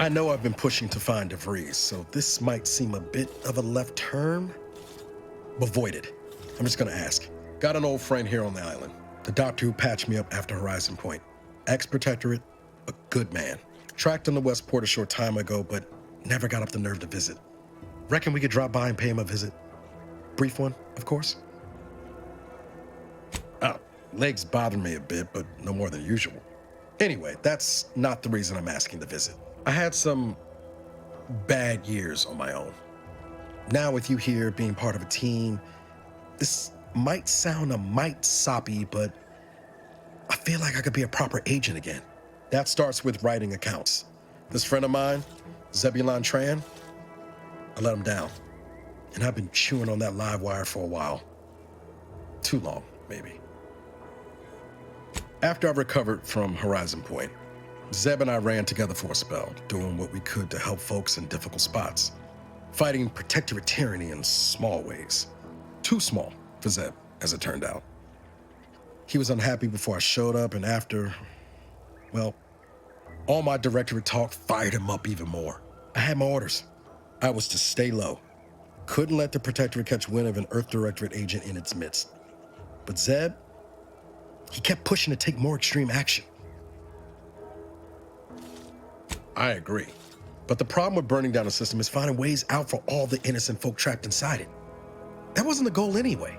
I know I've been pushing to find DeVries, so this might seem a bit of a left turn, but void it. I'm just gonna ask. Got an old friend here on the island. The doctor who patched me up after Horizon Point. Ex-protectorate, a good man. Tracked him to Westport a short time ago, but never got up the nerve to visit. Reckon we could drop by and pay him a visit? Brief one, of course. Oh, legs bother me a bit, but no more than usual. Anyway, that's not the reason I'm asking to visit. I had some bad years on my own. Now with you here being part of a team, this might sound a mite soppy, but I feel like I could be a proper agent again. That starts with writing accounts. This friend of mine, Zebulon Tran, I let him down. And I've been chewing on that live wire for a while. Too long, maybe. After I recovered from Horizon Point, Zeb and I ran together for a spell, doing what we could to help folks in difficult spots. Fighting protectorate tyranny in small ways. Too small for Zeb, as it turned out. He was unhappy before I showed up, and after, well, all my directorate talk fired him up even more. I had my orders. I was to stay low. Couldn't let the protectorate catch wind of an Earth Directorate agent in its midst. But Zeb, he kept pushing to take more extreme action. I agree. But the problem with burning down the system is finding ways out for all the innocent folk trapped inside it. That wasn't the goal anyway.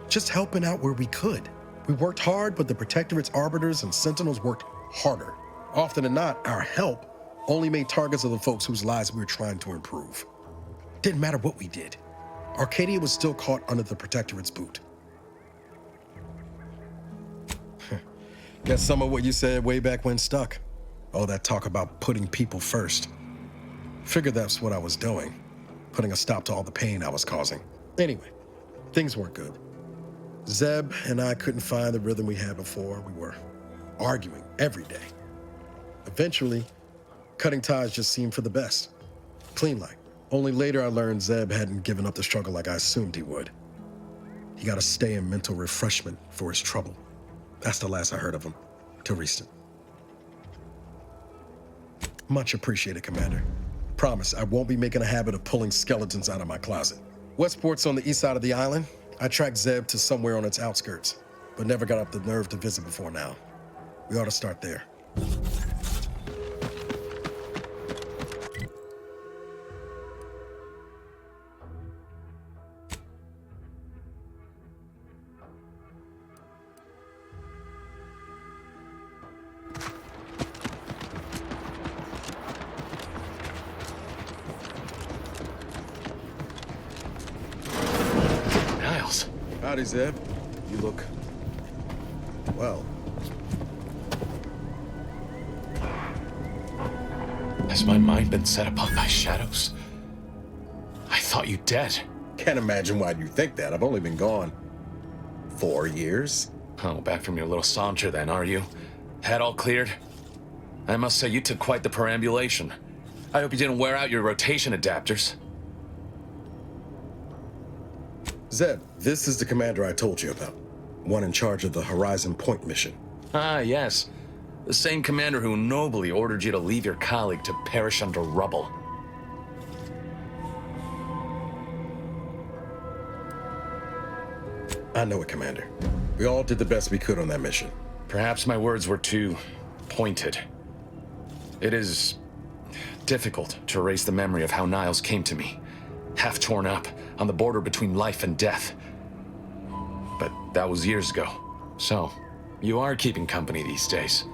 Just helping out where we could. We worked hard, but the Protectorate's arbiters and sentinels worked harder. Often than not, our help only made targets of the folks whose lives we were trying to improve. Didn't matter what we did. Arcadia was still caught under the Protectorate's boot. Guess some of what you said way back when stuck. All that talk about putting people first. Figured that's what I was doing, putting a stop to all the pain I was causing. Anyway, things weren't good. Zeb and I couldn't find the rhythm we had before. We were arguing every day. Eventually, cutting ties just seemed for the best. Clean like. Only later I learned Zeb hadn't given up the struggle like I assumed he would. He got to stay in mental refreshment for his trouble. That's the last I heard of him, till recent. Much appreciated, Commander. Promise, I won't be making a habit of pulling skeletons out of my closet. Westport's on the east side of the island. I tracked Zeb to somewhere on its outskirts, but never got up the nerve to visit before now. We ought to start there. Howdy, Zeb. You look... well. Has my mind been set upon by shadows? I thought you dead. Can't imagine why you think that. I've only been gone 4 years. Oh, back from your little saunter then, are you? Head all cleared? I must say you took quite the perambulation. I hope you didn't wear out your rotation adapters. Zeb, this is the commander I told you about. One in charge of the Horizon Point mission. Ah, yes. The same commander who nobly ordered you to leave your colleague to perish under rubble. I know it, Commander. We all did the best we could on that mission. Perhaps my words were too pointed. It is difficult to erase the memory of how Niles came to me. Half torn up, on the border between life and death. But that was years ago. So, you are keeping company these days.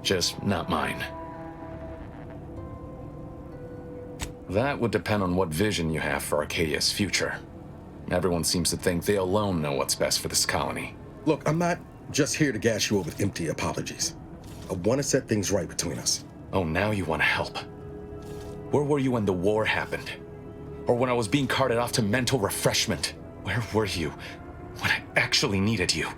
Just not mine. That would depend on what vision you have for Arcadia's future. Everyone seems to think they alone know what's best for this colony. Look, I'm not just here to gas you up with empty apologies. I want to set things right between us. Oh, now you want to help. Where were you when the war happened? Or when I was being carted off to mental refreshment? Where were you when I actually needed you?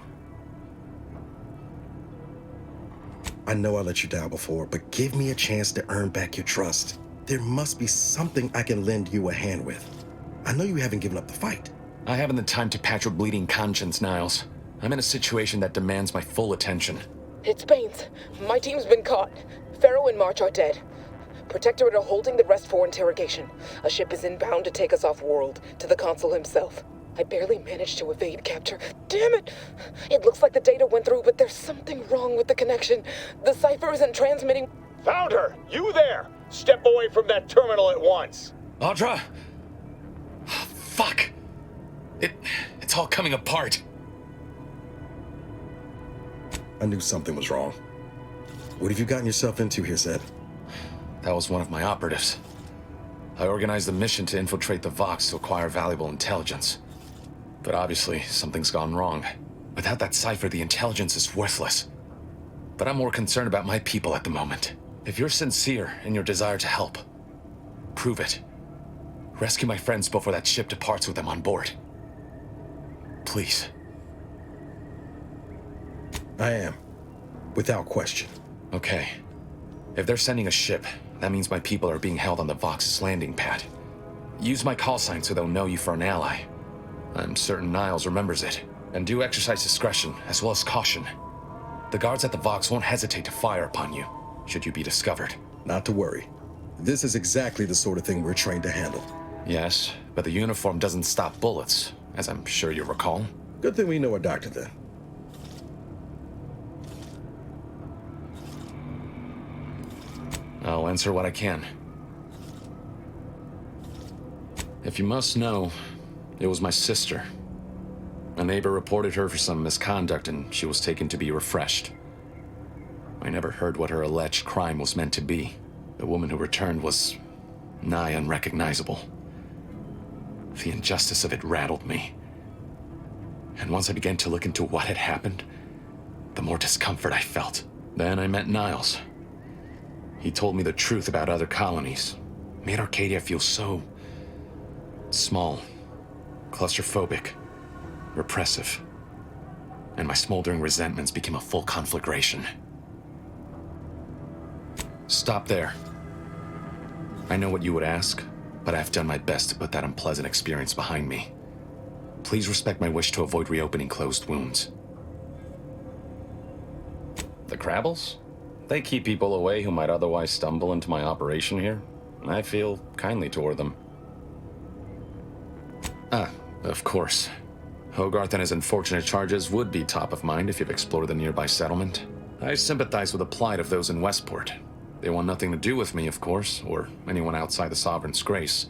I know I let you down before, but give me a chance to earn back your trust. There must be something I can lend you a hand with. I know you haven't given up the fight. I haven't the time to patch your bleeding conscience, Niles. I'm in a situation that demands my full attention. It's Baines. My team's been caught. Pharaoh and March are dead. Protectorate are holding the rest for interrogation. A ship is inbound to take us off-world, to the consul himself. I barely managed to evade capture. Damn it! It looks like the data went through, but there's something wrong with the connection. The cipher isn't transmitting. Found her! You there! Step away from that terminal at once! Audra! Fuck! It's all coming apart. I knew something was wrong. What have you gotten yourself into here, Zed? That was one of my operatives. I organized a mission to infiltrate the Vox to acquire valuable intelligence. But obviously, something's gone wrong. Without that cipher, the intelligence is worthless. But I'm more concerned about my people at the moment. If you're sincere in your desire to help, prove it. Rescue my friends before that ship departs with them on board. Please. I am. Without question. Okay. If they're sending a ship, that means my people are being held on the Vox's landing pad. Use my call sign so they'll know you for an ally. I'm certain Niles remembers it. And do exercise discretion, as well as caution. The guards at the Vox won't hesitate to fire upon you, should you be discovered. Not to worry. This is exactly the sort of thing we're trained to handle. Yes, but the uniform doesn't stop bullets, as I'm sure you recall. Good thing we know a doctor then. I'll answer what I can. If you must know, it was my sister. A neighbor reported her for some misconduct and she was taken to be refreshed. I never heard what her alleged crime was meant to be. The woman who returned was nigh unrecognizable. The injustice of it rattled me. And once I began to look into what had happened, the more discomfort I felt. Then I met Niles. He told me the truth about other colonies. Made Arcadia feel so small, claustrophobic, repressive. And my smoldering resentments became a full conflagration. Stop there. I know what you would ask, but I've done my best to put that unpleasant experience behind me. Please respect my wish to avoid reopening closed wounds. The Crabbles? They keep people away who might otherwise stumble into my operation here. I feel kindly toward them. Ah, of course. Hogarth and his unfortunate charges would be top of mind if you've explored the nearby settlement. I sympathize with the plight of those in Westport. They want nothing to do with me, of course, or anyone outside the Sovereign's grace,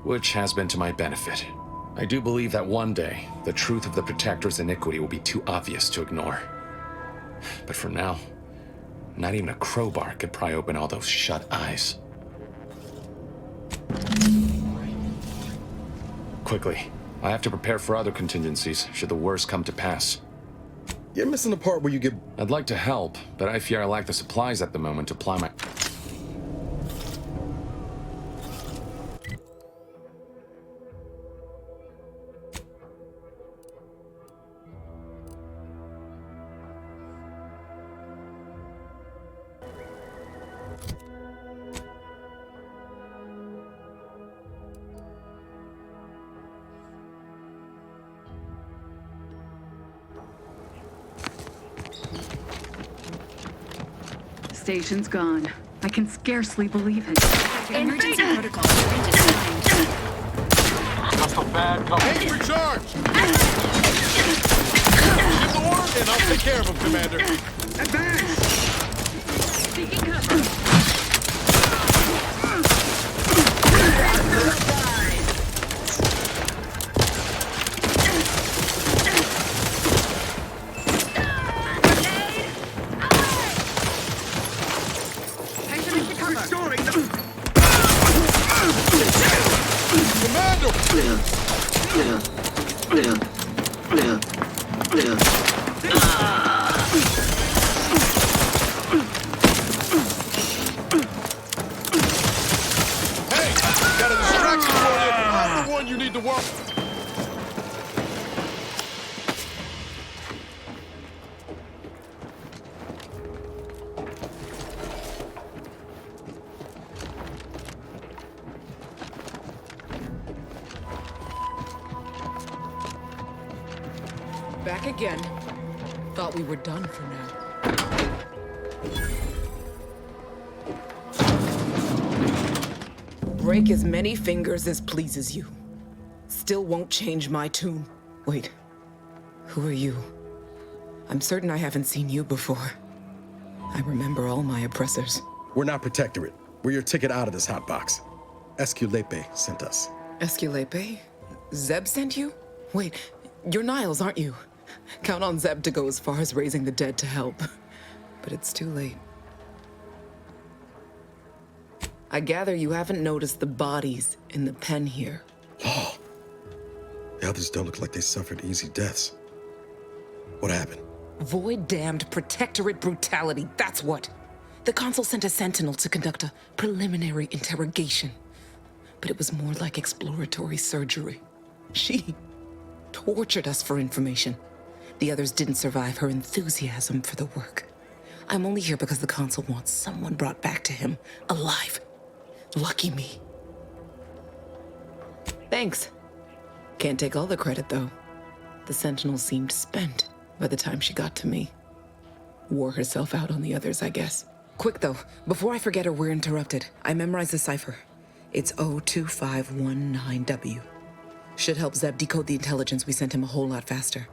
which has been to my benefit. I do believe that one day, the truth of the Protector's iniquity will be too obvious to ignore. But for now, not even a crowbar could pry open all those shut eyes. Quickly, I have to prepare for other contingencies, should the worst come to pass. You're missing the part where you get... I'd like to help, but I fear I lack the supplies at the moment to apply my... Station's gone. I can scarcely believe it. Emergency protocol redefined. Just a bad couple. Ready for charge! Give the word and I'll take care of him, Commander. Taking cover. Hey, got a distraction for you. I'm the one you need to work. Back again. Thought we were done for now. break as many fingers as pleases you. Still won't change my tune. Wait, who are you? I'm certain I haven't seen you before. I remember all my oppressors. We're not Protectorate. We're your ticket out of this hotbox. Esculepe sent us. Esculepe? Zeb sent you? Wait, you're Niles, aren't you? Count on Zeb to go as far as raising the dead to help. But it's too late. I gather you haven't noticed the bodies in the pen here. Oh. The others don't look like they suffered easy deaths. What happened? Void-damned Protectorate brutality, that's what. The Consul sent a sentinel to conduct a preliminary interrogation. But it was more like exploratory surgery. She tortured us for information. The others didn't survive her enthusiasm for the work. I'm only here because the Consul wants someone brought back to him, alive. Lucky me. Thanks. Can't take all the credit, though. The Sentinel seemed spent by the time she got to me. Wore herself out on the others, I guess. Quick, though, before I forget or we're interrupted, I memorized the cipher. It's O2519W. Should help Zeb decode the intelligence we sent him a whole lot faster.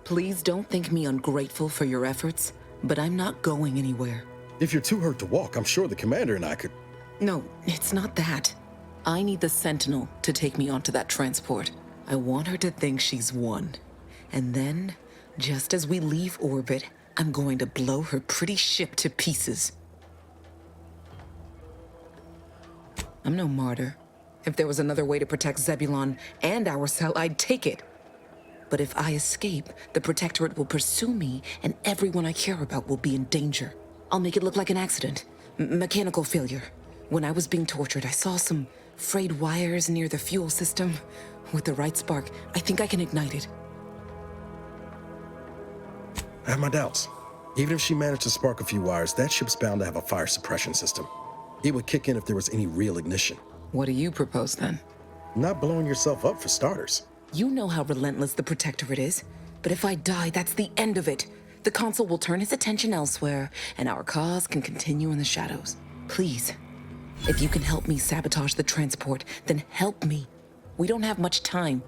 Please don't think me ungrateful for your efforts, but I'm not going anywhere. If you're too hurt to walk, I'm sure the commander and I could... No, it's not that. I need the Sentinel to take me onto that transport. I want her to think she's won. And then, just as we leave orbit, I'm going to blow her pretty ship to pieces. I'm no martyr. If there was another way to protect Zebulon and our cell, I'd take it. But if I escape, the Protectorate will pursue me, and everyone I care about will be in danger. I'll make it look like an accident. Mechanical failure. When I was being tortured, I saw some frayed wires near the fuel system. With the right spark, I think I can ignite it. I have my doubts. Even if she managed to spark a few wires, that ship's bound to have a fire suppression system. It would kick in if there was any real ignition. What do you propose, then? Not blowing yourself up, for starters. You know how relentless the Protectorate is. But if I die, that's the end of it. The Consul will turn his attention elsewhere, and our cause can continue in the shadows. Please, if you can help me sabotage the transport, then help me. We don't have much time.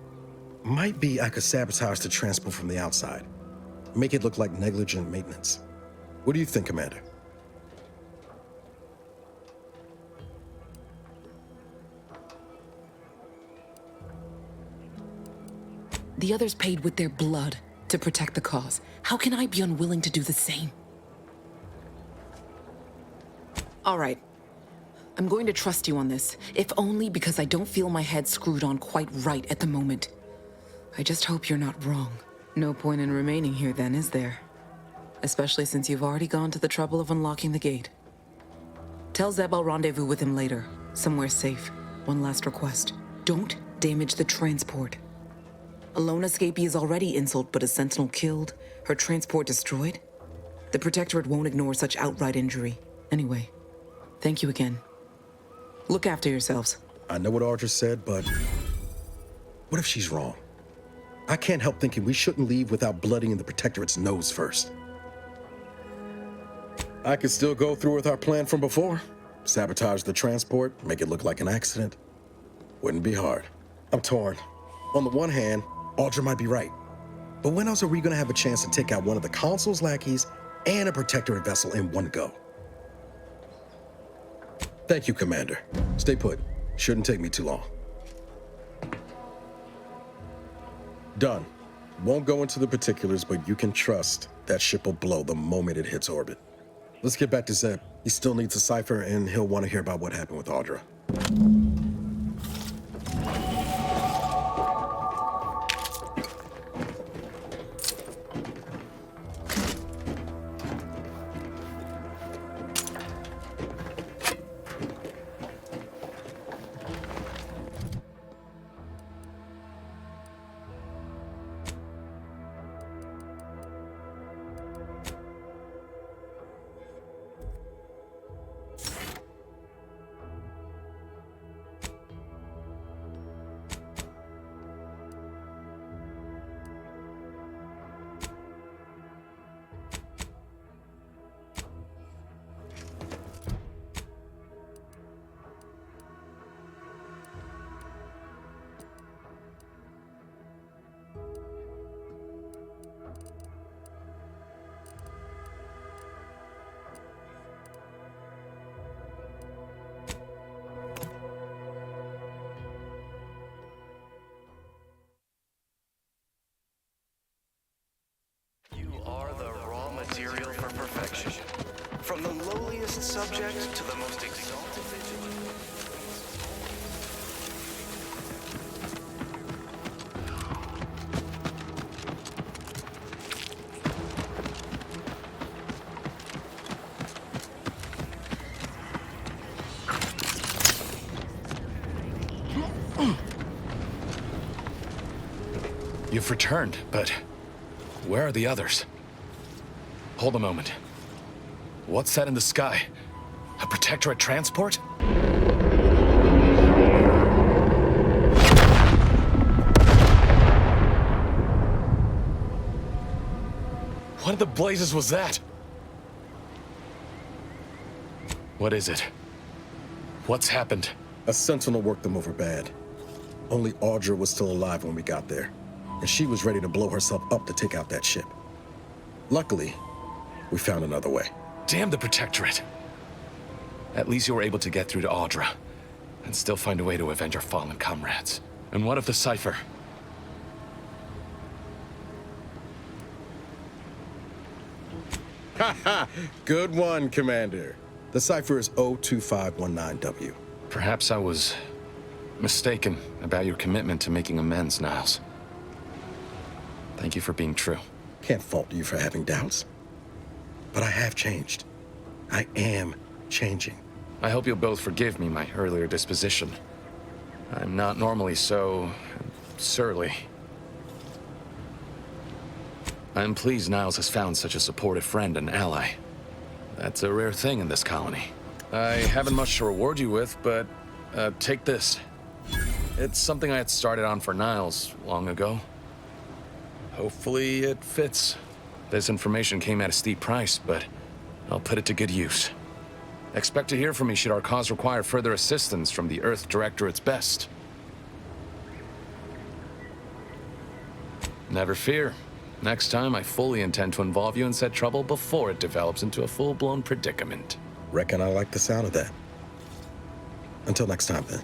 Might be I could sabotage the transport from the outside. Make it look like negligent maintenance. What do you think, Commander? The others paid with their blood to protect the cause. How can I be unwilling to do the same? All right. I'm going to trust you on this, if only because I don't feel my head screwed on quite right at the moment. I just hope you're not wrong. No point in remaining here then, is there? Especially since you've already gone to the trouble of unlocking the gate. Tell Zeb I'll rendezvous with him later, somewhere safe. One last request. Don't damage the transport. A lone escapee is already insult, but a Sentinel killed, her transport destroyed? The Protectorate won't ignore such outright injury. Anyway, thank you again. Look after yourselves. I know what Audra said, but what if she's wrong? I can't help thinking we shouldn't leave without bloodying the Protectorate's nose first. I could still go through with our plan from before. Sabotage the transport, make it look like an accident. Wouldn't be hard. I'm torn. On the one hand, Audra might be right. But when else are we gonna have a chance to take out one of the Consul's lackeys and a Protectorate vessel in one go? Thank you, Commander. Stay put. Shouldn't take me too long. Done. Won't go into the particulars, but you can trust that ship will blow the moment it hits orbit. Let's get back to Zeb. He still needs a cipher, and he'll want to hear about what happened with Audra. From the lowliest subject to the most exalted vigilante. You've returned, but where are the others? Hold a moment. What's that in the sky? A Protectorate transport? What in the blazes was that? What is it? What's happened? A Sentinel worked them over bad. Only Audra was still alive when we got there, and she was ready to blow herself up to take out that ship. Luckily, we found another way. Damn the Protectorate. At least you were able to get through to Audra, and still find a way to avenge our fallen comrades. And what of the Cypher? Haha! Good one, Commander. The cipher is 02519W. Perhaps I was mistaken about your commitment to making amends, Niles. Thank you for being true. Can't fault you for having doubts. But I have changed. I am changing. I hope you'll both forgive me my earlier disposition. I'm not normally so surly. I'm pleased Niles has found such a supportive friend and ally. That's a rare thing in this colony. I haven't much to reward you with, but take this. It's something I had started on for Niles long ago. Hopefully it fits. This information came at a steep price, but I'll put it to good use. Expect to hear from me should our cause require further assistance from the Earth Directorate's best. Never fear. Next time, I fully intend to involve you in said trouble before it develops into a full-blown predicament. Reckon I like the sound of that. Until next time, then.